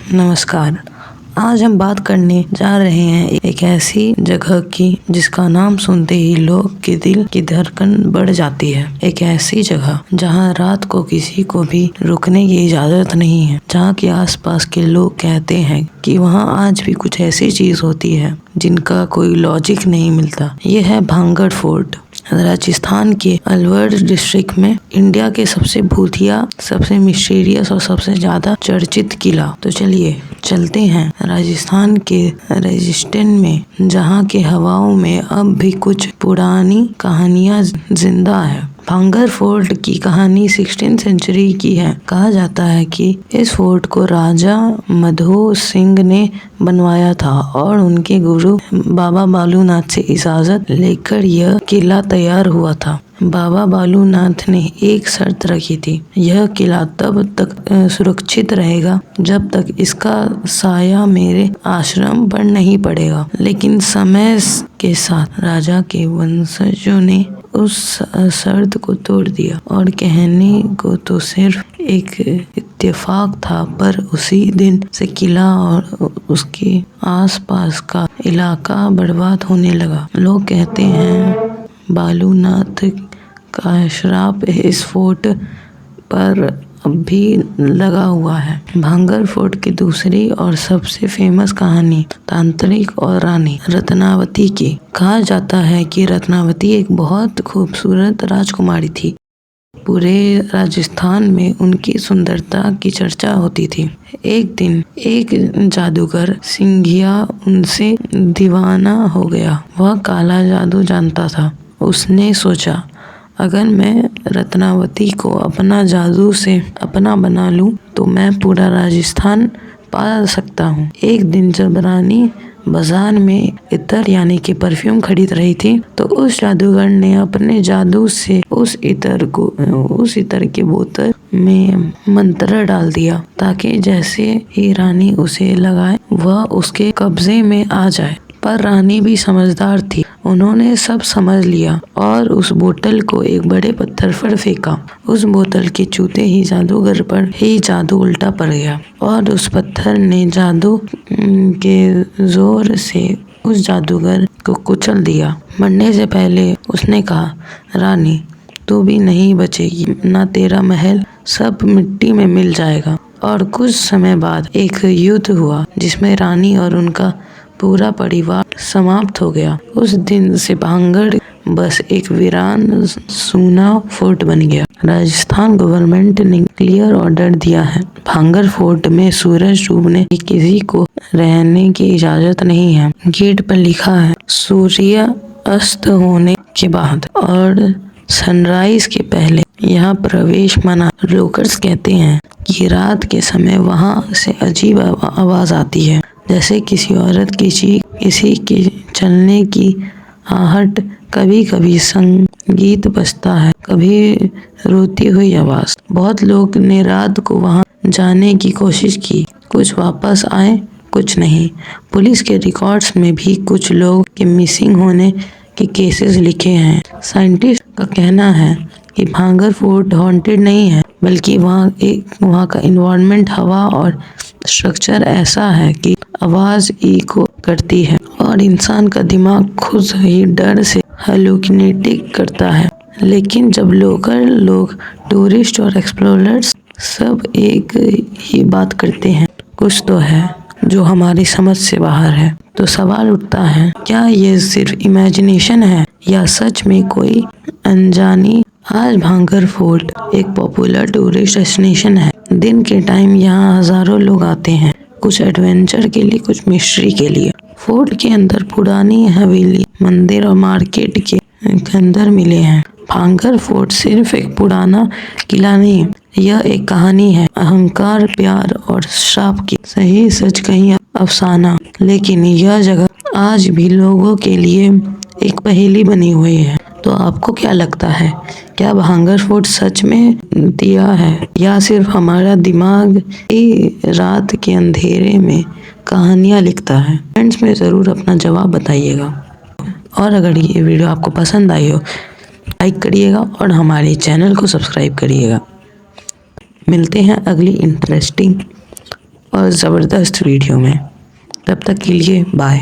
नमस्कार। आज हम बात करने जा रहे हैं एक ऐसी जगह की जिसका नाम सुनते ही लोग के दिल की धड़कन बढ़ जाती है। एक ऐसी जगह जहां रात को किसी को भी रुकने की इजाजत नहीं है, जहां के आसपास के लोग कहते हैं कि वहां आज भी कुछ ऐसी चीज होती है जिनका कोई लॉजिक नहीं मिलता। यह है भांगड़ फोर्ट, राजस्थान के अलवर डिस्ट्रिक्ट में इंडिया के सबसे भूतिया, सबसे मिस्टीरियस और सबसे ज्यादा चर्चित किला। तो चलिए चलते हैं राजस्थान के राजस्थान में, जहां के हवाओं में अब भी कुछ पुरानी कहानियां जिंदा है। भांगड़ फोर्ट की कहानी 16th सेंचुरी की है। कहा जाता है कि इस फोर्ट को राजा माधो सिंह ने बनवाया था और उनके गुरु बाबा बालूनाथ से इजाजत लेकर यह किला तैयार हुआ था। बाबा बालूनाथ ने एक शर्त रखी थी, यह किला तब तक सुरक्षित रहेगा जब तक इसका साया मेरे आश्रम पर नहीं पड़ेगा। लेकिन समय के साथ राजा के वंशजों ने उस शर्त को तोड़ दिया और कहने को तो सिर्फ एक इत्तेफाक था, पर उसी दिन से किला और उसके आसपास का इलाका बर्बाद होने लगा। लोग कहते हैं बालूनाथ का श्राप इस फोर्ट पर अब भी लगा हुआ है। भांगड़ फोर्ट की दूसरी और सबसे फेमस कहानी तांत्रिक और रानी रत्नावती की। कहा जाता है कि रत्नावती एक बहुत खूबसूरत राजकुमारी थी। पूरे राजस्थान में उनकी सुंदरता की चर्चा होती थी। एक दिन एक जादूगर सिंघिया उनसे दीवाना हो गया। वह काला जादू जानता था। उसने सोचा, अगर मैं रत्नावती को अपना जादू से अपना बना लूं तो मैं पूरा राजस्थान पा सकता हूं। एक दिन जब रानी बाजार में इत्र यानी कि परफ्यूम खरीद रही थी, तो उस जादूगर ने अपने जादू से उस इत्र की बोतल में मंत्र डाल दिया, ताकि जैसे ही रानी उसे लगाए वह उसके कब्जे में आ जाए। पर रानी भी समझदार थी। उन्होंने सब समझ लिया और उस बोतल को एक बड़े पत्थर पर फेंका। उस बोतल के छूते ही जादूगर पर ही जादू उल्टा पड़ गया और उस पत्थर ने जादू के जोर से उस जादूगर को कुचल दिया। मरने से पहले उसने कहा, रानी तू भी नहीं बचेगी, ना तेरा महल, सब मिट्टी में मिल जाएगा। और कुछ समय बाद एक युद्ध हुआ जिसमें रानी और उनका पूरा परिवार समाप्त हो गया। उस दिन से भांगड़ बस एक वीरान सूना फोर्ट बन गया। राजस्थान गवर्नमेंट ने क्लियर ऑर्डर दिया है, भांगड़ फोर्ट में सूरज डूबने की किसी को रहने की इजाजत नहीं है। गेट पर लिखा है सूर्य अस्त होने के बाद और सनराइज के पहले यहाँ प्रवेश मना। लोकर्स कहते हैं कि रात के समय वहाँ से अजीब आवाज आती है, जैसे किसी औरत की चीख, किसी के चलने की आहट, कभी कभी संगीत बजता है, कभी रोती हुई आवाज। बहुत लोग ने रात को वहां जाने की कोशिश की, कुछ वापस आए, कुछ नहीं। पुलिस के रिकॉर्ड्स में भी कुछ लोग के मिसिंग होने के केसेस लिखे हैं। साइंटिस्ट का कहना है कि भांगड़ फोर्ट हॉन्टेड नहीं है, बल्कि वहाँ का इन्वायरमेंट, हवा और स्ट्रक्चर ऐसा है कि आवाज इको करती है और इंसान का दिमाग खुद ही डर से हैलुसिनेटिंग करता है। लेकिन जब लोकल लोग, टूरिस्ट और एक्सप्लोरर्स सब एक ही बात करते हैं, कुछ तो है जो हमारी समझ से बाहर है। तो सवाल उठता है, क्या ये सिर्फ इमेजिनेशन है या सच में कोई अनजानी। आज भांगड़ फोर्ट एक पॉपुलर टूरिस्ट डेस्टिनेशन है। दिन के टाइम यहाँ हजारों लोग आते हैं, कुछ एडवेंचर के लिए, कुछ मिस्ट्री के लिए। फोर्ट के अंदर पुरानी हवेली, मंदिर और मार्केट के अंदर मिले हैं। भांगड़ फोर्ट सिर्फ एक पुराना किला नहीं, यह एक कहानी है, अहंकार, प्यार और श्राप की। सही सच कहीं अफसाना, लेकिन यह जगह आज भी लोगों के लिए एक पहेली बनी हुई है। तो आपको क्या लगता है, क्या भांगड़ फोर्ट सच में दिया है या सिर्फ हमारा दिमाग रात के अंधेरे में कहानियां लिखता है? कमेंट्स में ज़रूर अपना जवाब बताइएगा। और अगर ये वीडियो आपको पसंद आई हो, लाइक करिएगा और हमारे चैनल को सब्सक्राइब करिएगा। मिलते हैं अगली इंटरेस्टिंग और ज़बरदस्त वीडियो में। तब तक के लिए बाय।